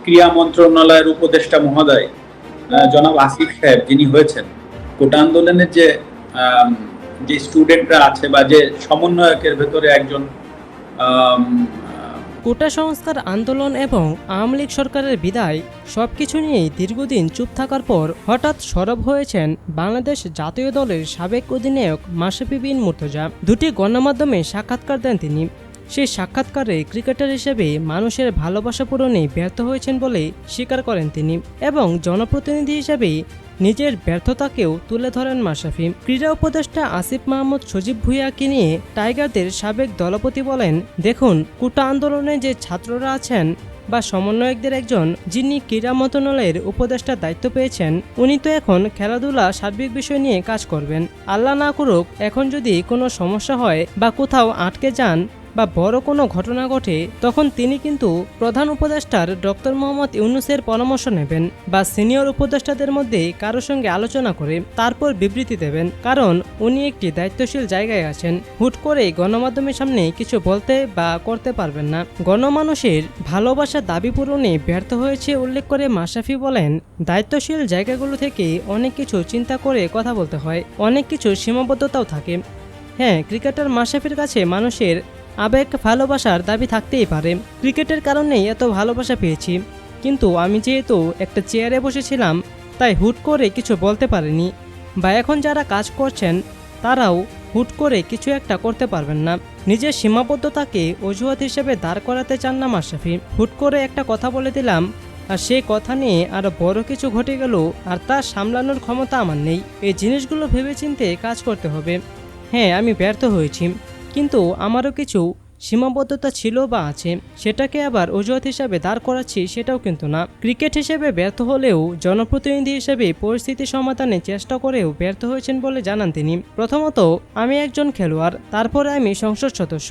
ক্রীড়া মন্ত্রণালয়ের উপদেষ্টা মহোদয় জনাব আসিফ সাহেব যিনি হয়েছেন, কোটা আন্দোলনের আম, যে স্টুডেন্টরা আছে বা যে সমন্বয়কের ভেতরে একজন আম, কোটা সংস্কার আন্দোলন এবং আওয়ামী লীগ সরকারের বিদায় সবকিছু নিয়েই দীর্ঘদিন চুপ থাকার পর হঠাৎ সরব হয়েছেন বাংলাদেশ জাতীয় দলের সাবেক অধিনায়ক মাশরাফি বিন মুর্তজা। দুটি গণমাধ্যমে সাক্ষাৎকার দেন তিনি। সেই সাক্ষাৎকারে ক্রিকেটার হিসেবে মানুষের ভালোবাসা পূরণে ব্যর্থ হয়েছেন বলে স্বীকার করেন তিনি এবং জনপ্রতিনিধি হিসেবে নিজের ব্যর্থতাকেও তুলে ধরেন মাশরাফি। ক্রীড়া উপদেষ্টা আসিফ মাহমুদ সজীব ভুঁইয়াকে নিয়ে টাইগারদের সাবেক দলপতি বলেন, দেখুন, কোটা আন্দোলনে যে ছাত্ররা আছেন বা সমন্বয়কদের একজন যিনি ক্রীড়া মন্ত্রণালয়ের উপদেষ্টার দায়িত্ব পেয়েছেন, উনি তো এখন খেলাধুলা সার্বিক বিষয় নিয়ে কাজ করবেন। আল্লাহ না করুক এখন যদি কোনো সমস্যা হয় বা কোথাও আটকে যান বা বড় কোনো ঘটনা ঘটে, তখন তিনি কিন্তু প্রধান উপদেষ্টার ডক্টর মোহাম্মদ ইউনূসের পরামর্শ নেবেন বা সিনিয়র উপদেষ্টাদের মধ্যে কারো সঙ্গে আলোচনা করে তারপর বিবৃতি দেবেন, কারণ উনি একটি দায়িত্বশীল জায়গায় আছেন। হুট করে গণমাধ্যমের সামনে কিছু বলতে বা করতে পারবেন না। গণমানুষের ভালোবাসার দাবি পূরণে ব্যর্থ হয়েছে উল্লেখ করে মাশরাফি বলেন, দায়িত্বশীল জায়গাগুলো থেকে অনেক কিছু চিন্তা করে কথা বলতে হয়, অনেক কিছু সীমাবদ্ধতাও থাকে। হ্যাঁ, ক্রিকেটার মাশরাফির কাছে মানুষের আবেগ ভালোবাসার দাবি থাকতেই পারে। ক্রিকেটের কারণেই এত ভালোবাসা পেয়েছি, কিন্তু আমি যেহেতু একটা চেয়ারে বসেছিলাম তাই হুট করে কিছু বলতে পারিনি, বা এখন যারা কাজ করছেন তারাও হুট করে কিছু একটা করতে পারবেন না। নিজের সীমাবদ্ধতাকে অজুহাত হিসেবে দাঁড় করাতে চান না মাশরাফি। হুট করে একটা কথা বলে দিলাম আর সেই কথা নিয়ে আরও বড় কিছু ঘটে গেল আর তা সামলানোর ক্ষমতা আমার নেই। এই জিনিসগুলো ভেবেচিন্তে কাজ করতে হবে। হ্যাঁ, আমি ব্যর্থ হয়েছি, কিন্তু আমারও কিছু সীমাবদ্ধতা ছিল বা আছে, সেটাকে আবার অজুহাত হিসাবে দাঁড় করাচ্ছি সেটাও কিন্তু না। ক্রিকেট হিসেবে ব্যর্থ হলেও জনপ্রতিনিধি হিসেবে পরিস্থিতি সমাধানে চেষ্টা করেও ব্যর্থ হয়েছেন বলে জানান তিনি। প্রথমত, আমি একজন খেলোয়াড়, তারপরে আমি সংসদ সদস্য।